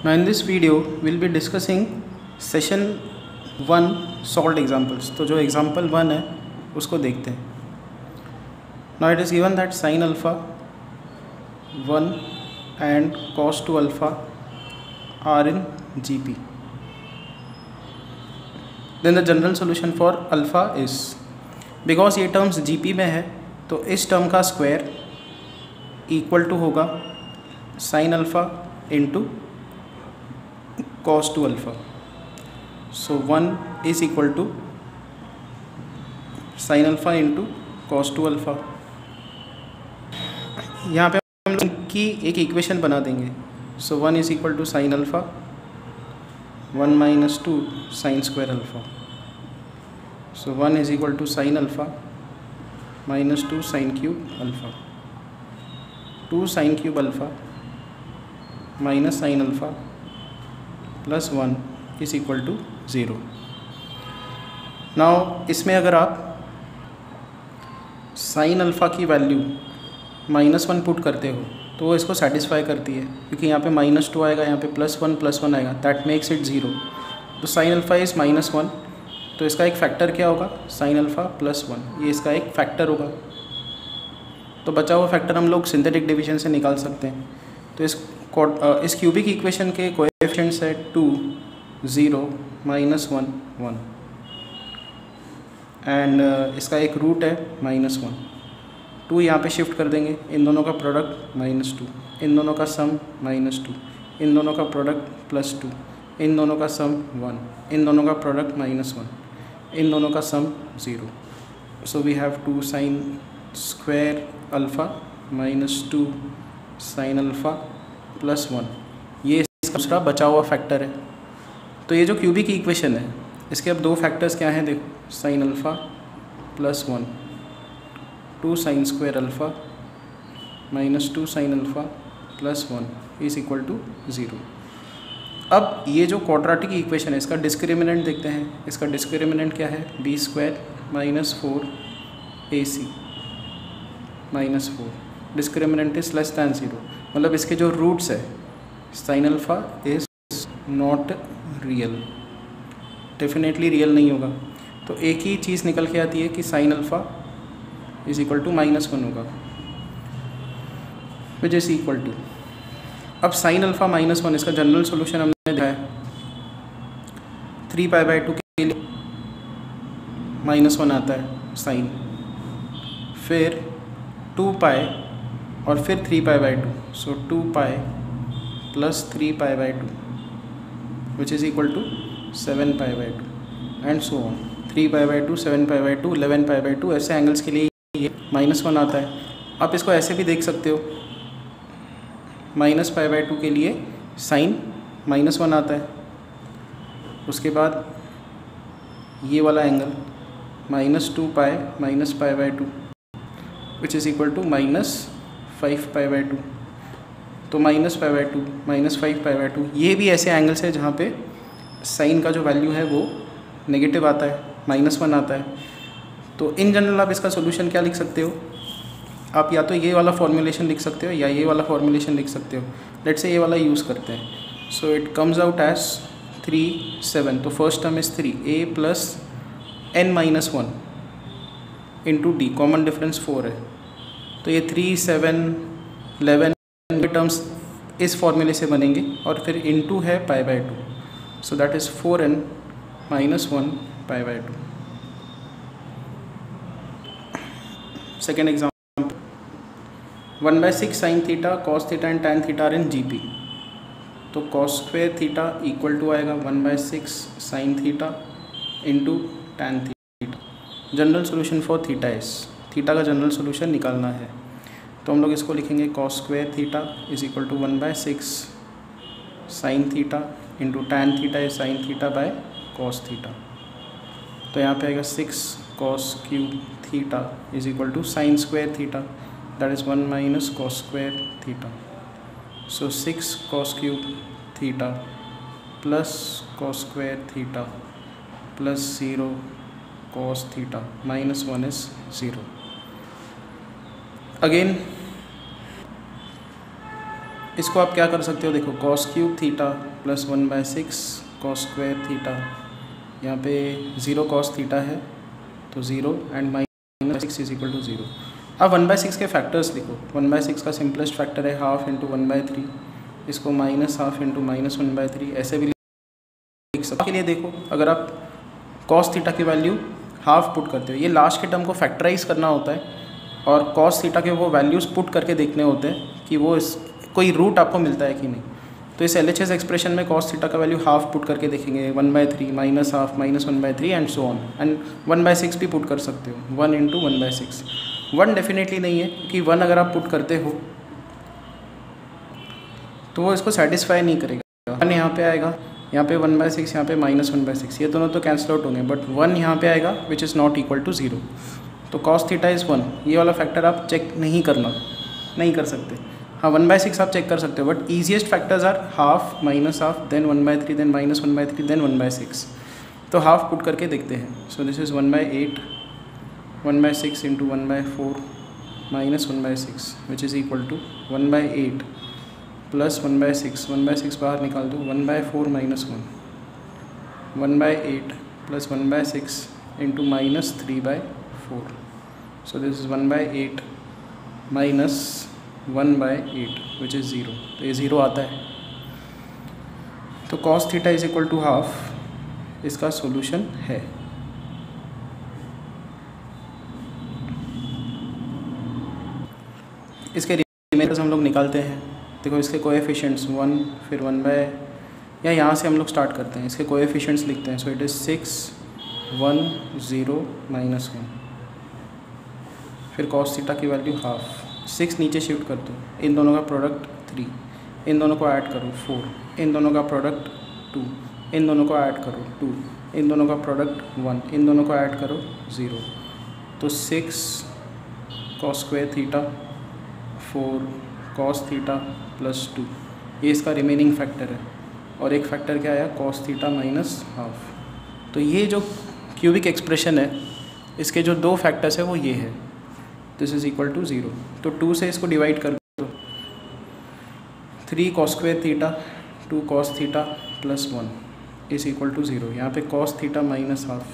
Now in this video we'll be discussing session 1 solved examples. तो जो example 1 है उसको देखते हैं. Now it is given that sin alpha 1 and cos 2 alpha are in GP. Then the general solution for alpha is, because ये terms GP में है तो इस term का square equal to होगा sin alpha into cos 2 alpha. So 1 is equal to sin alpha into cos 2 alpha. यहाँ पे हम लोग की एक इक्वेशन बना देंगे. So 1 is equal to sin alpha 1 minus 2 sin square alpha. So 1 is equal to sin alpha minus 2 sin cube alpha. 2 sin cube alpha minus sin alpha plus 1 is equal to 0. Now इसमें अगर आप sin alpha की value -1 put करते हो तो वो इसको satisfy करती है, क्योंकि यहाँ पे -2 आएगा, यहाँ पे +1 आएगा, दैट मेक्स इट 0. तो sin अल्फ़ा इज़ -1, तो इसका एक फैक्टर क्या होगा, sin अल्फ़ा +1, ये इसका एक फैक्टर होगा. तो बचा हुआ फैक्टर हम लोग सिंथेटिक डिवीजन से निकाल सकते हैं. तो इस क्यूबिक इक्वेशन के कोएफिशिएंट्स है 2, 0, -1, 1 एंड इसका एक रूट है -1. 2 यहाँ पे शिफ्ट कर देंगे, इन दोनों का प्रोडक्ट -2, इन दोनों का सम -2, इन दोनों का प्रोडक्ट +2, इन दोनों का सम 1, इन दोनों का प्रोडक्ट -1, इन दोनों का sum 0. So we have 2 sin square alpha -2 sin alpha +1. ये इसका दूसरा बचा हुआ फैक्टर है. तो ये जो क्यूबिक इक्वेशन है इसके अब दो फैक्टर्स क्या हैं, देखो, sin alpha +1, 2 sin square alpha -2 sin alpha +1 is equal to 0. अब ये जो क्वाड्रेटिक इक्वेशन है इसका डिस्क्रिमिनेंट देखते हैं. इसका डिस्क्रिमिनेंट क्या है, b² -4 ac -4. Discriminant is less than 0, मतलब इसके जो रूट्स है sin alpha is not real, definitely real नहीं होगा. तो एक ही चीज़ निकल के आती है कि sin alpha is equal to -1 होगा, विच इज़ इक्वल टू. अब sin अल्फ़ा -1 इसका जनरल सोल्यूशन हमने देखा है. 3π/2 के लिए -1 आता है sin, फिर 2π और फिर 3π/2. So 2π plus 3π/2 which is equal to 7π/2 and so on. 3π/2, 7π/2, 11π/2 ऐसे एंगल्स के लिए ये -1 आता है. आप इसको ऐसे भी देख सकते हो, -π/2 के लिए sin -1 आता है. उसके बाद ये वाला angle -2π -π/2 which is equal to -5π/2. तो -π/2 -5π/2 ये भी ऐसे एंगल्स है जहाँ पे साइन का जो वैल्यू है वो नेगेटिव आता है, -1 आता है. तो इन जनरल आप इसका सोल्यूशन क्या लिख सकते हो, आप या तो ये वाला फॉर्मूलेशन लिख सकते हो या ये वाला फॉर्मूलेशन लिख सकते हो. लेट्स से ये वाला यूज़ करते हैं. So it comes out as 3, 7. तो first term is 3, a plus n-1 into d, common difference 4 है. तो ये 3, 7, 11 टर्म्स इस फॉर्मूले से बनेंगे और फिर इनटू है π/2. So that is 4n - 1 π/2. Second example, 1/6 sin theta cos theta and tan theta are in GP. तो cos square theta equal to आएगा 1/6 sin theta into tan theta. General solution for theta is, theta का general solution निकालना है. तो हम लोग इसको लिखेंगे cos square theta is equal to 1/6 sin theta into tan theta is sin theta by cos theta. तो यहाँ पे आएगा 6 cos cube theta is equal to sin square theta, that is 1 minus cos square theta. So 6 cos cube theta plus cos square theta plus 0 cos theta -1 is 0. Again इसको आप क्या कर सकते हो, देखो cos cube theta plus 1/6 cos square theta, यहाँ पे 0 cos theta है तो 0 एंड -6 इज इक्वल टू 0। अब 1/6 के फैक्टर्स लिखो। 1/6 का सिंपलेस्ट फैक्टर है हाफ इंटू 1/3, इसको -हाफ इंटू -1/3 ऐसे भी लिख सकते। के लिए देखो, अगर आप कॉस थीटा की वैल्यू हाफ पुट करते हो, ये लास्ट के टर्म को फैक्टराइज करना होता है और कॉस थीटा के वो वैल्यूज़ पुट करके देखने होते हैं कि वो कोई रूट आपको मिलता है कि नहीं। तो इस LHS एक्सप्रेशन में कॉस थीटा का वैल्यू हाफ पुट करके देखेंगे, 1/3 -half -1/3 and so on, and 1/6 भी पुट कर सकते हो, 1 इंटू 1/6। 1 डेफिनेटली नहीं है कि 1 अगर आप पुट करते हो तो वो इसको सेटिस्फाई नहीं करेगा। 1 यहाँ पे आएगा, यहाँ पे 1/6, यहाँ पे -1/6, ये दोनों तो कैंसिल आउट होंगे, बट 1 यहाँ पे आएगा which is not equal to 0। तो कॉस थीटा इज़ 1, ये वाला फैक्टर आप चेक नहीं कर सकते। हाँ 1/6 आप चेक कर सकते हो, but easiest factors are half, -half, then 1/3, then -1/3, then 1/6। तो हाफ पुट करके देखते हैं। So this is 1/8, 1/6 into 1/4 -1/6 which is equal to 1/8 plus 1/6, 1/6 बाहर निकाल दो, 1/4 -1, 1/8 plus 1/6 into -3/4। So this is 1/8 minus 1/8 which is 0, तो ये 0 आता है। तो cos theta is equal to half इसका सॉल्यूशन है। इसके रिमेंडर्स हम लोग निकालते हैं। देखो इसके कोएफिशिएंट्स 1, फिर 1 या यहाँ से हम लोग स्टार्ट करते हैं, इसके कोएफिशिएंट्स लिखते हैं। सो इट इज़ 6, 1, 0, -1, फिर कॉस थीटा की वैल्यू हाफ, 6 नीचे शिफ्ट कर दो, इन दोनों का प्रोडक्ट 3, इन दोनों को ऐड करो 4, इन दोनों का प्रोडक्ट 2, इन दोनों को ऐड करो 2, इन दोनों का प्रोडक्ट 1, इन दोनों को ऐड करो 0। तो 6 cos square theta, 4 cos theta plus 2, ये इसका रिमेनिंग फैक्टर है। और एक फैक्टर क्या आया, कॉस थीटा माइनस हाफ। तो ये जो क्यूबिक एक्सप्रेशन है, इसके जो 2 फैक्टर्स है वो ये है, दिस इज़ इक्वल टू 0। तो 2 से इसको डिवाइड कर दो, 3 cos square theta, 2 cos theta plus 1 is equal to 0। यहाँ पे cos theta minus half.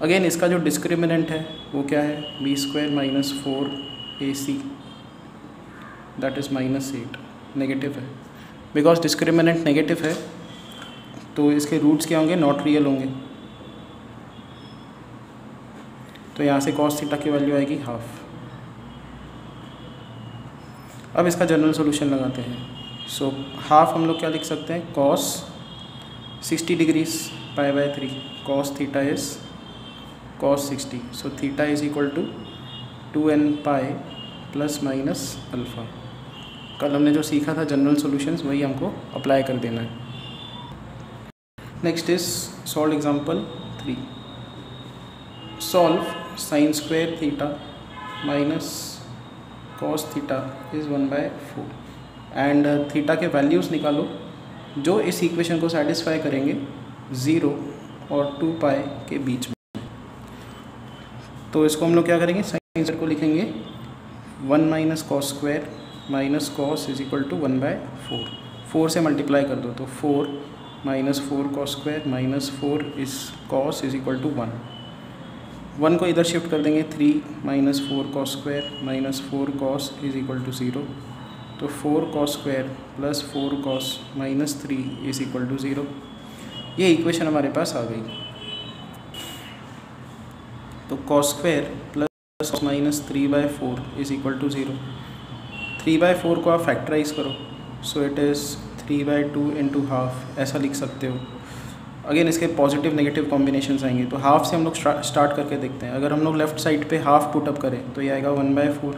Again इसका जो डिस्क्रिमिनेंट है वो क्या है, b² - 4ac, that is -8, negative है। बिकॉज डिस्क्रिमिनेंट नेगेटिव है तो इसके रूट्स क्या होंगे, नॉट रियल होंगे। तो यहाँ से कॉस थीटा की वैल्यू आएगी हाफ। अब इसका जनरल सॉल्यूशन लगाते हैं। सो हाफ हम लोग क्या लिख सकते हैं, cos 60 degrees π/3, cos theta is cos 60। So theta is equal to 2n pi plus minus alpha. कल हमने जो सीखा था जनरल सॉल्यूशंस, वही हमको अप्लाई कर देना है। Next is solve example 3। Solve sine square theta minus cos theta is 1/4 and theta के वैल्यूज़ निकालो जो इस इक्वेशन को सेटिस्फाई करेंगे 0 और 2 पाई के बीच में। तो इसको हम लोग क्या करेंगे, साइन स्क्वायर को लिखेंगे 1 minus cos square minus cos is equal to 1/4। 4 से मल्टीप्लाई कर दो तो 4 minus 4 cos square minus 4 is cos is equal to 1। 1 को इधर शिफ्ट कर देंगे, 3 minus 4 cos square minus 4 cos is equal to 0। तो 4 cos square plus 4 cos minus 3 is equal to 0। ये इक्वेशन हमारे पास आ गई। तो cos square plus minus 3/4 is equal to 0। 3/4 को आप फैक्टराइज करो, so it is 3/2 into half, ऐसा लिख सकते हो। अगेन इसके पॉजिटिव नेगेटिव कॉम्बिनेशंस आएंगे। तो हाफ से हम लोग स्टार्ट करके देखते हैं। अगर हम लोग लेफ्ट साइड पे हाफ पुटअप करें तो ये आएगा 1/4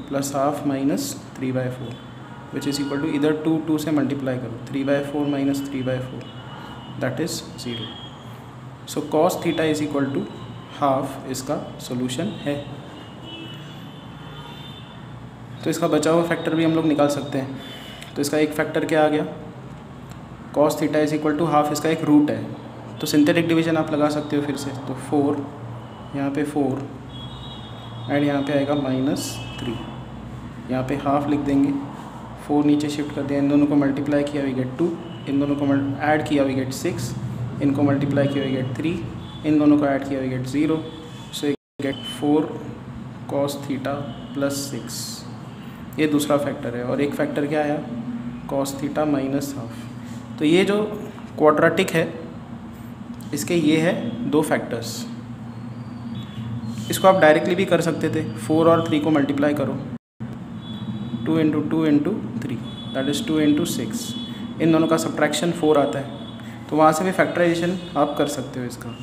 plus half minus 3/4 which is equal to, इधर 2 से मल्टीप्लाई करो, 3/4 minus 3/4 that is 0। So cos theta is equal to half इसका सोल्यूशन है। तो इसका बचा हुआ फैक्टर भी हम लोग निकाल सकते हैं। तो इसका एक फैक्टर क्या आ गया, cos theta is equal to half, इसका एक रूट है। तो सिंथेटिक डिवीजन आप लगा सकते हो फिर से। तो 4 यहाँ पे 4 एंड यहाँ पे आएगा -3, यहाँ पे हाफ लिख देंगे, 4 नीचे शिफ्ट कर दिया, इन दोनों को मल्टीप्लाई किया वी गेट 2, इन दोनों को ऐड किया वी गेट 6, इनको मल्टीप्लाई किया वी गेट 3, इन दोनों को ऐड किया we get 0, so we get 4 cos theta plus 6। ये दूसरा फैक्टर है। और एक फैक्टर क्या आया, cos थीटा माइनस हाफ। तो ये जो क्वाड्रेटिक है इसके ये है 2 फैक्टर्स। इसको आप डायरेक्टली भी कर सकते थे, 4 और 3 को मल्टीप्लाई करो, 2 into 2 into 3 that is 2 into 6, इन दोनों का सब्ट्रैक्शन 4 आता है, तो वहाँ से भी फैक्टराइजेशन आप कर सकते हो इसका।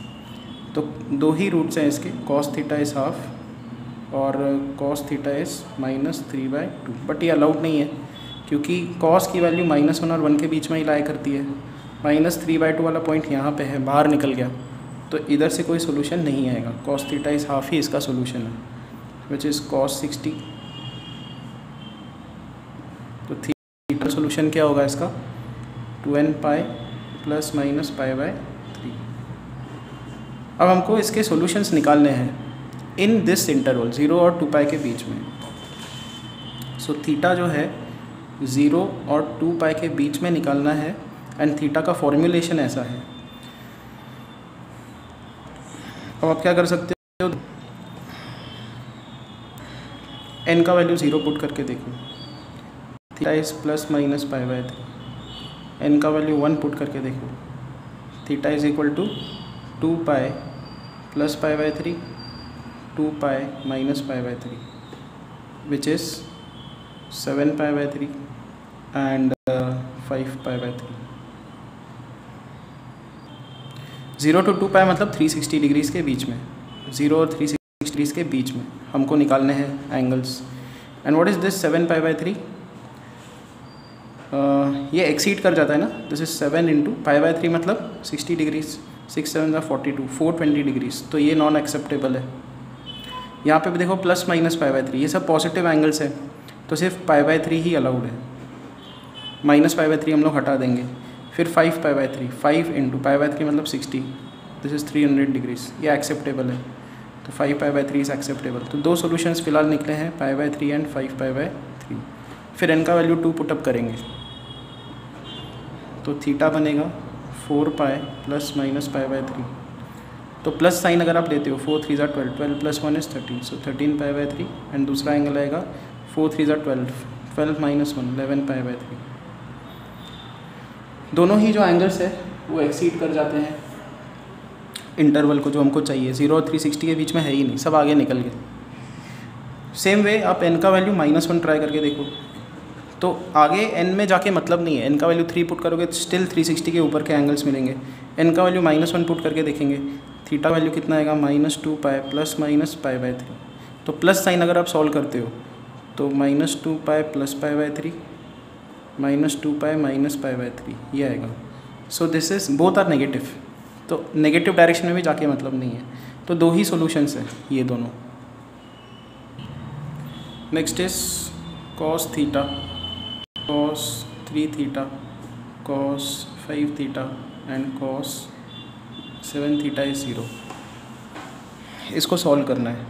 तो 2 ही रूट्स हैं इसके, cos थीटा इज़ हाफ और cos थीटा इज़ -3/2। बट ये अलाउड नहीं है क्योंकि cos की वैल्यू -1 और 1 के बीच में ही लाया करती है। -3/2 वाला पॉइंट यहाँ पे है, बाहर निकल गया, तो इधर से कोई सोल्यूशन नहीं आएगा। cos थीटा इज़ हाफ ही इसका सोल्यूशन है, विच इज़ cos 60। तो थीटा सोल्यूशन क्या होगा इसका, 2n पाई प्लस माइनस π/3। अब हमको इसके सॉल्यूशंस निकालने हैं इन दिस इंटरवल 0 और 2 पाई के बीच में। सो थीटा जो है 0 और 2 पाई के बीच में निकालना है, एंड थीटा का फॉर्मूलेशन ऐसा है। अब आप क्या कर सकते हो, n का वैल्यू 0 पुट करके देखो, theta is plus minus π/3। n का वैल्यू 1 पुट करके देखो, theta is equal to 2 pi plus π/3, 2 pi minus π/3, which is 7 π/3 and 5 π/3। 0 to 2 pi मतलब 360 डिग्रीज़ के बीच में, 0 और 360 डिग्रीज़ के बीच में हमको निकालने हैं angles. And what is this 7 π/3, ये एक्सीड कर जाता है ना, दिस इज 7 इंटू π/3 मतलब 60 डिग्रीज़, 6 7 42, 420 डिग्रीज़, तो ये नॉन एक्सेप्टेबल है। यहाँ पे भी देखो प्लस माइनस π/3, ये सब पॉजिटिव एंगल्स है, तो सिर्फ π/3 ही अलाउड है, माइनस π/3 हम लोग हटा देंगे। फिर 5 π/3, 5 इंटू π/3 मतलब 60, दिस इज़ 300 डिग्रीज़, ये एक्सेप्टेबल है, तो 5 π/3 इज़ एक्सेप्टेबल। तो 2 सॉल्यूशंस फिलहाल निकले हैं, π/3 एंड 5 π/3। फिर n का वैल्यू 2 पुटअप करेंगे, तो थीटा बनेगा 4 पाई प्लस माइनस π/3। तो प्लस साइन अगर आप लेते हो, 4 3 ज़ा 12, 12 प्लस 1 इज़ 13, सो 13 π/3, एंड दूसरा एंगल आएगा 4 3 ज़ा 12, 12 माइनस 1 11 π/3। दोनों ही जो एंगल्स है वो एक्सीड कर जाते हैं इंटरवल को जो हमको चाहिए। 0 और 360 के बीच में है ही नहीं, सब आगे निकल गए। सेम वे आप n का वैल्यू -1 ट्राई करके देखो, तो आगे n में जाके मतलब नहीं है, n का वैल्यू 3 पुट करोगे तो स्टिल 360 के ऊपर के एंगल्स मिलेंगे। n का वैल्यू -1 पुट करके देखेंगे, थीटा वैल्यू कितना आएगा, -2 पाई प्लस माइनस π/3। तो प्लस साइन अगर आप सॉल्व करते हो तो -2 पाई प्लस π/3, -2 पाई माइनस π/3 ये आएगा। So this is both are negative, तो नेगेटिव डायरेक्शन में भी जाके मतलब नहीं है। तो 2 ही सॉल्यूशंस हैं ये दोनों। Next is cos theta, cos 3 theta, cos 5 theta and cos 7 theta is 0। इसको सॉल्व करना है,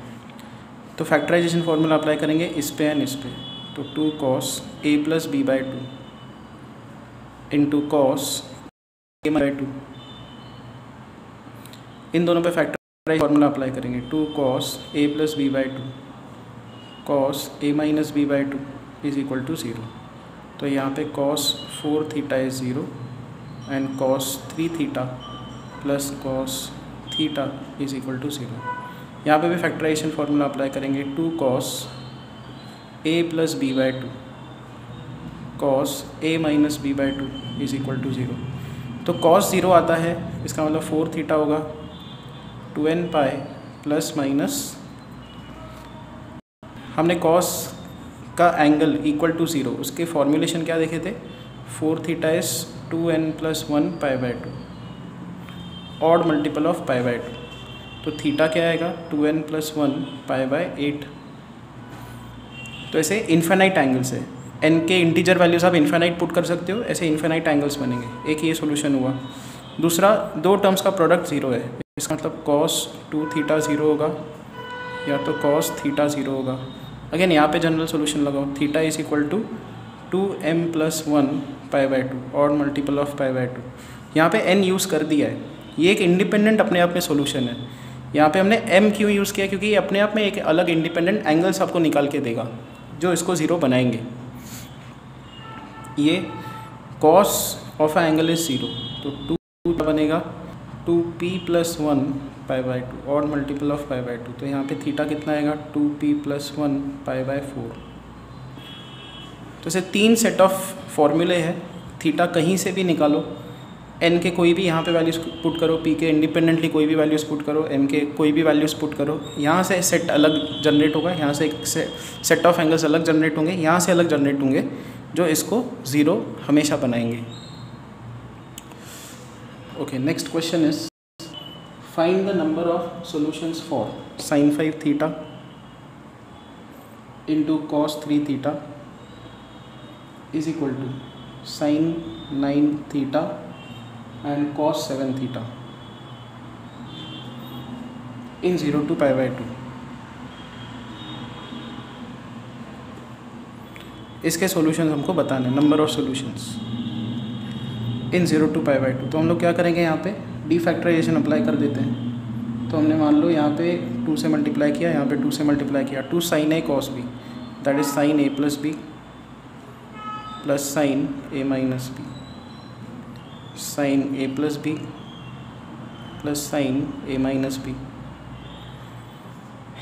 तो फैक्टराइजेशन फार्मूला अप्लाई करेंगे इस पे एंड इस पे। तो 2 cos a plus b/2 into cos a/2, इन दोनों पे फैक्टराइज फार्मूला अप्लाई करेंगे। 2 cos a plus b/2 cos a minus b/2 is equal to 0। तो यहाँ पे cos 4 theta is 0 and cos 3 theta plus cos theta is equal to 0। यहाँ पे भी फैक्टराइजेशन फार्मूला अप्लाई करेंगे। 2 cos a plus b/2 cos a minus b/2 is equal to 0। तो cos 0 आता है, इसका मतलब 4 थीटा होगा, 2n पाई प्लस माइनस, हमने cos का एंगल इक्वल टू 0, उसके फॉर्मूलेशन क्या देखे थे, 4 theta is 2n plus 1 π/2, odd multiple of π/2। तो थीटा क्या आएगा, 2n प्लस 1 π/8। तो ऐसे इन्फिनाइट एंगल्स है, n के इंटीजर वैल्यूज आप इन्फिनाइट पुट कर सकते हो, ऐसे इन्फिनाइट एंगल्स बनेंगे। एक ये सोल्यूशन हुआ। दूसरा, 2 टर्म्स का प्रोडक्ट 0 है, इसका मतलब cos 2 थीटा 0 होगा या तो cos थीटा 0 होगा। अगेन यहाँ पे जनरल सोल्यूशन लगाओ, theta is equal to 2m+1 π/2 और मल्टीपल ऑफ π/2। यहाँ पे n यूज़ कर दिया है, ये एक इंडिपेंडेंट अपने आप में सॉल्यूशन है। यहाँ पे हमने m क्यों यूज़ किया, क्योंकि ये अपने आप में एक अलग इंडिपेंडेंट एंगल्स आपको निकाल के देगा जो इसको ज़ीरो बनाएंगे। ये cos ऑफ एंगल इज 0, तो 2 बनेगा 2p+1 π/2 और मल्टीपल ऑफ π/2। तो यहाँ पे थीटा कितना आएगा 2p+1 π/4। तो ऐसे 3 सेट ऑफ फॉर्मूले हैं। थीटा कहीं से भी निकालो, n के कोई भी यहाँ पे वैल्यूज़ पुट करो, p के इंडिपेंडेंटली कोई भी वैल्यूज़ पुट करो, m के कोई भी वैल्यूज़ पुट करो, यहाँ से सेट अलग जनरेट होगा, यहाँ से एक सेट ऑफ एंगल्स अलग जनरेट होंगे, यहाँ से अलग जनरेट होंगे जो इसको ज़ीरो हमेशा बनाएंगे। Okay, next question is find the number of solutions for sin 5 theta into cos 3 theta is equal to sin 9 theta and cos 7 theta in 0 to π/2। इसके सॉल्यूशंस हमको बताने, number of solutions in 0 to π/2। तो हम लोग क्या करेंगे, यहाँ पे डी फैक्टराइजेशन अप्लाई कर देते हैं। तो हमने मान लो यहाँ पे 2 से मल्टीप्लाई किया, यहाँ पे 2 से मल्टीप्लाई किया, 2 sin a cos b that is sin a + b plus sin a - b sin a + b plus sin a - b।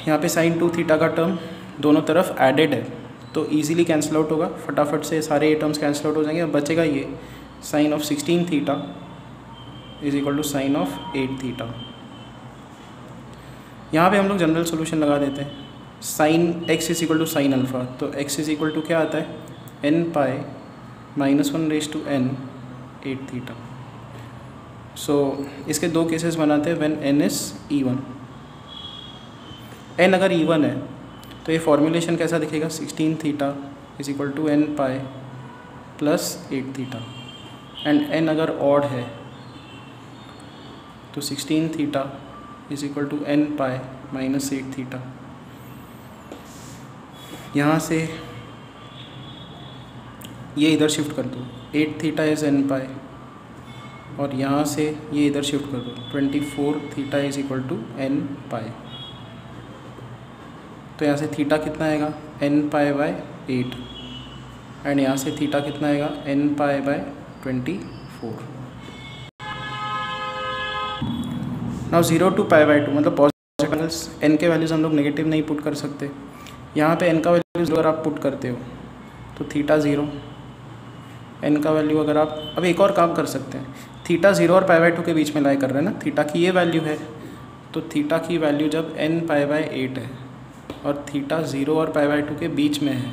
यहाँ पे sin 2 थीटा का टर्म दोनों तरफ एडेड है तो इजीली कैंसिल आउट होगा, फटाफट से सारे ये टर्म्स कैंसिल आउट हो जाएंगे। अब बचेगा ये sin of 16 theta is equal to sin of 8 theta. यहाँ पे हम लोग जनरल सोल्यूशन लगा देते हैं। sin x is equal to sin alpha, तो x इज इक्वल टू क्या आता है n π -1/n 8 थीटा। सो इसके दो केसेस बनाते हैं when n is even. n अगर इवन है तो ये फॉर्मूलेशन कैसा दिखेगा, 16 theta is equal to n π + 8 theta. And n अगर ऑड है तो 16 theta is equal to n π -8 theta. यहाँ से ये इधर शिफ्ट कर दो, 8 थीटा इज़ n π, और यहाँ से ये इधर शिफ्ट कर दो, 24 theta is equal to n π। तो यहाँ से थीटा कितना आएगा n π/8 एंड यहाँ से थीटा कितना आएगा n π/24। नाउ 0 to π/2 मतलब पॉजिटिव एंगल्स, n के वैल्यूज़ हम लोग नेगेटिव नहीं पुट कर सकते। यहाँ पे n का वैल्यूज़ अगर आप पुट करते हो तो थीटा 0, n का वैल्यू अगर आप, अब एक और काम कर सकते हैं, थीटा 0 और π/2 के बीच में लाई कर रहे हैं ना, थीटा की ये वैल्यू है तो थीटा की वैल्यू जब n π/8 है और थीटा 0 और π/2 के बीच में है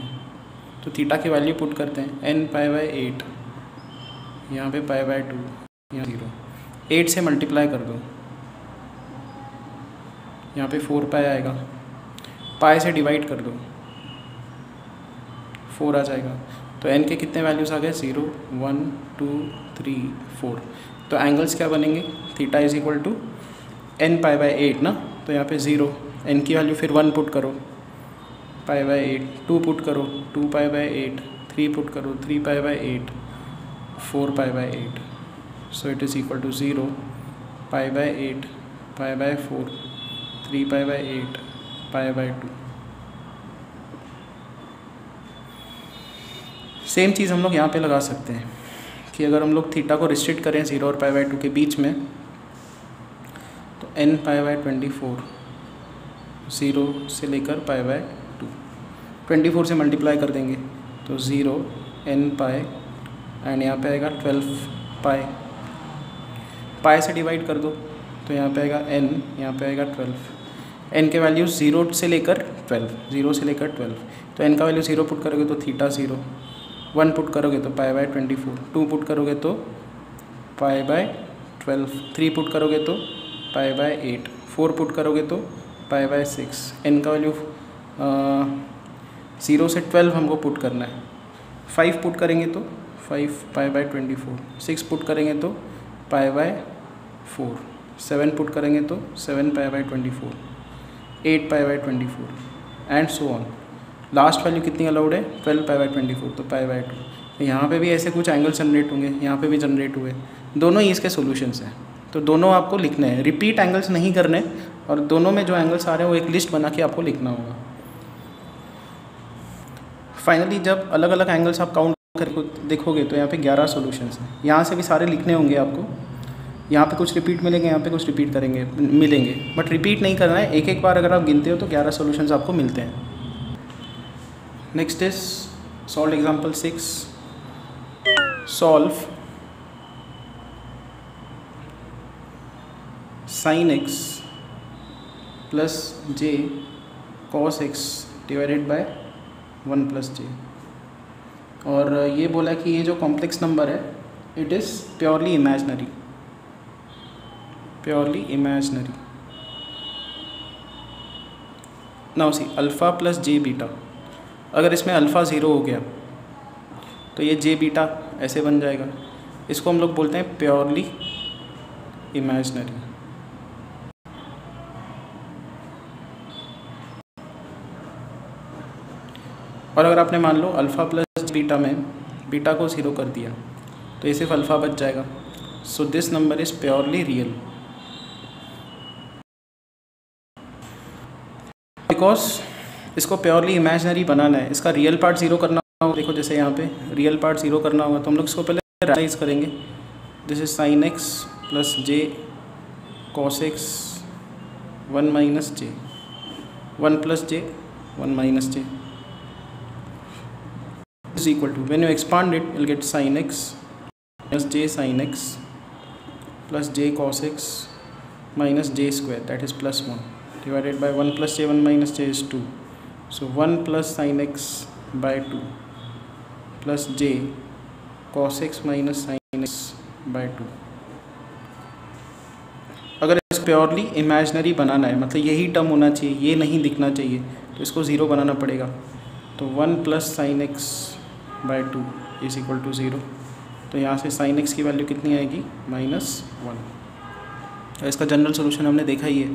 तो थीटा की वैल्यू पुट करते हैं n π/8, यहाँ पे π/2, यहाँ 0, 8 से मल्टीप्लाई कर दो, यहाँ पे 4 π आएगा, पाई से डिवाइड कर दो, 4 आ जाएगा। तो n के कितने वैल्यूज़ आ गए 0 1 2 3 4। तो एंगल्स क्या बनेंगे, theta is equal to n π/8 ना, तो यहाँ पे 0, n की वैल्यू फिर 1 पुट करो, π/8, 2 पुट करो 2 π/8, 3 पुट करो 3 π/8, 4 π/8। So it is equal to 0 π/8 π/4 3 π/8 π/2। Same चीज़ हम लोग यहाँ पे लगा सकते हैं कि अगर हम लोग थीटा को रिस्ट्रिक्ट करें 0 और π/2 के बीच में तो n π/24, 0 से लेकर π/2, 24 से मल्टीप्लाई कर देंगे तो 0 n π एंड यहाँ पे आएगा 12 π, पाई से डिवाइड कर दो तो यहाँ पे आएगा n, यहाँ पे आएगा 12। n के वैल्यू 0 से लेकर 12, तो n का वैल्यू 0 पुट करोगे तो थीटा 0, 1 पुट करोगे तो π/24, 2 पुट करोगे तो π/12, 3 पुट करोगे तो π/8, 4 पुट करोगे तो π/6। n का वैल्यू 0 से 12 हमको पुट करना है, 5 पुट करेंगे तो 5 π/24, 6 पुट करेंगे तो π/4, 7 पुट करेंगे तो 7 π/24, 8 π/24 and so on. Last value कितनी अलाउड है 12 पाई बाई 24, तो पाई बाई 2। तो यहाँ पे भी ऐसे कुछ एंगल जनरेट होंगे, यहाँ पे भी जनरेट हुए, दोनों ही इसके सॉल्यूशंस हैं। तो दोनों आपको लिखने हैं, रिपीट एंगल्स नहीं करने, और दोनों में जो एंगल्स आ रहे हैं वो एक लिस्ट बना के आपको लिखना होगा। फाइनली जब अलग अलग एंगल्स आप काउंट करके देखोगे तो यहाँ पे 11 सॉल्यूशंस हैं। यहाँ से भी सारे लिखने होंगे आपको, यहाँ पे कुछ रिपीट मिलेंगे, यहाँ पे कुछ रिपीट मिलेंगे, बट रिपीट नहीं करना है, एक एक बार अगर आप गिनते हो तो 11 सॉल्यूशंस आपको मिलते हैं। Next is solve example 6। Solve sin x plus j cos x divided by 1 plus j। और ये बोला कि ये जो कॉम्प्लेक्स नंबर है it is purely imaginary, now see alpha plus j beta, अगर इसमें अल्फ़ा 0 हो गया तो ये जे बीटा ऐसे बन जाएगा, इसको हम लोग बोलते हैं प्योरली इमेजनरी। और अगर आपने मान लो अल्फ़ा प्लस बीटा में बीटा को 0 कर दिया तो ये सिर्फ अल्फ़ा बच जाएगा, so this number is purely real. Because इसको प्योरली इमेजनरी बनाना है, इसका रियल पार्ट 0 करना होगा। देखो जैसे यहाँ पे रियल पार्ट 0 करना होगा तो हम लोग इसको पहले रैशनलाइज करेंगे। This is sine x plus J cos x 1 minus J, 1 plus J 1 minus J is equal to, when you expand it you'll get sin x plus j sin x plus j cos x minus j square, that is plus 1, divided by 1 plus j 1 minus j is 2, so 1 plus sin x by 2 plus j cos x minus sin x by 2। अगर इसको purely imaginary बनाना है, मतलब यही term होना चाहिए, ये नहीं दिखना चाहिए, तो इसको 0 बनाना पड़ेगा। तो 1 plus sine x by 2 is equal to 0, तो यहाँ से साइन एक्स की वैल्यू कितनी आएगी -1। तो इसका जनरल सोल्यूशन हमने देखा ही है,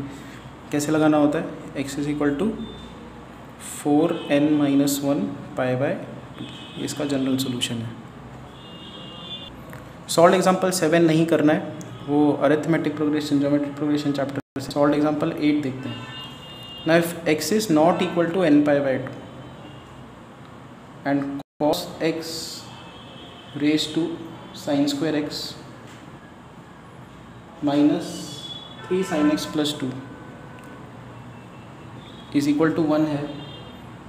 कैसे लगाना होता है, x is equal to 4n-1 pi by 2, इसका जनरल सोल्यूशन है। सॉल्व एग्जाम्पल 7 नहीं करना है, वो arithmetic progression geometric progression chapter से। सॉल्व एग्जाम्पल 8 देखते हैं। ना if x is not equal to n pi by 2 and cos x raised to sin square x minus 3 sin x plus 2 is equal to 1 है,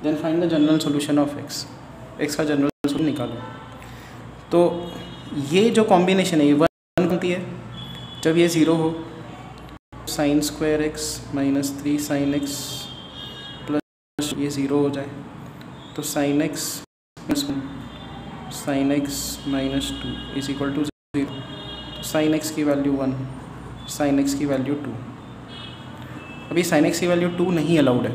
then find the general solution of x। x का general solution निकालो। तो ये जो combination है ये 1 बनती है जब ये 0 हो, sin square x minus 3 sin x plus ये 0 हो जाए, तो sin x sin x minus 2 is equal to 0, sin x की वैल्यू 1, sin x की वैल्यू 2। अभी sin x की वैल्यू 2 नहीं अलाउड है,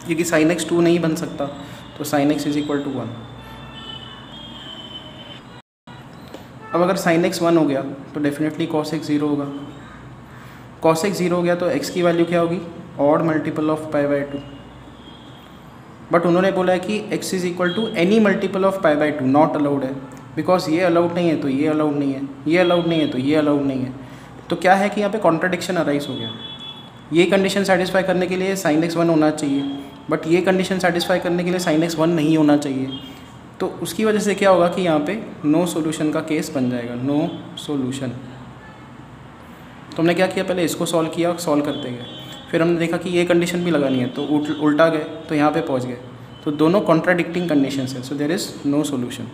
क्योंकि sin x 2 नहीं बन सकता, तो sin x is equal to 1। अब अगर sin x 1 हो गया तो डेफिनेटली cos x 0 होगा, cos x 0 हो गया तो x की वैल्यू क्या होगी, odd multiple of pi by 2। But उन्होंने बोला है कि x is equal to any multiple of pi by 2, not allowed है, बिकॉज ये अलाउड नहीं है तो ये अलाउड नहीं है, ये अलाउड नहीं है तो ये अलाउड नहीं है। तो क्या है कि यहाँ पे कॉन्ट्राडिक्शन अराइज हो गया। ये कंडीशन सेटिस्फाई करने के लिए sin x 1 होना चाहिए, बट ये कंडीशन सेटिस्फाई करने के लिए sin x 1 नहीं होना चाहिए। तो उसकी वजह से क्या होगा कि यहाँ पे नो सॉल्यूशन का केस बन जाएगा, नो सॉल्यूशन। तो हमने क्या किया, पहले इसको सॉल्व किया, सॉल्व करते गए, फिर हमने देखा कि ये कंडीशन भी लगानी है, तो उल्टा गए तो यहाँ पे पहुँच गए, तो दोनों कॉन्ट्राडिक्टिंग कंडीशंस है, so there is no solution.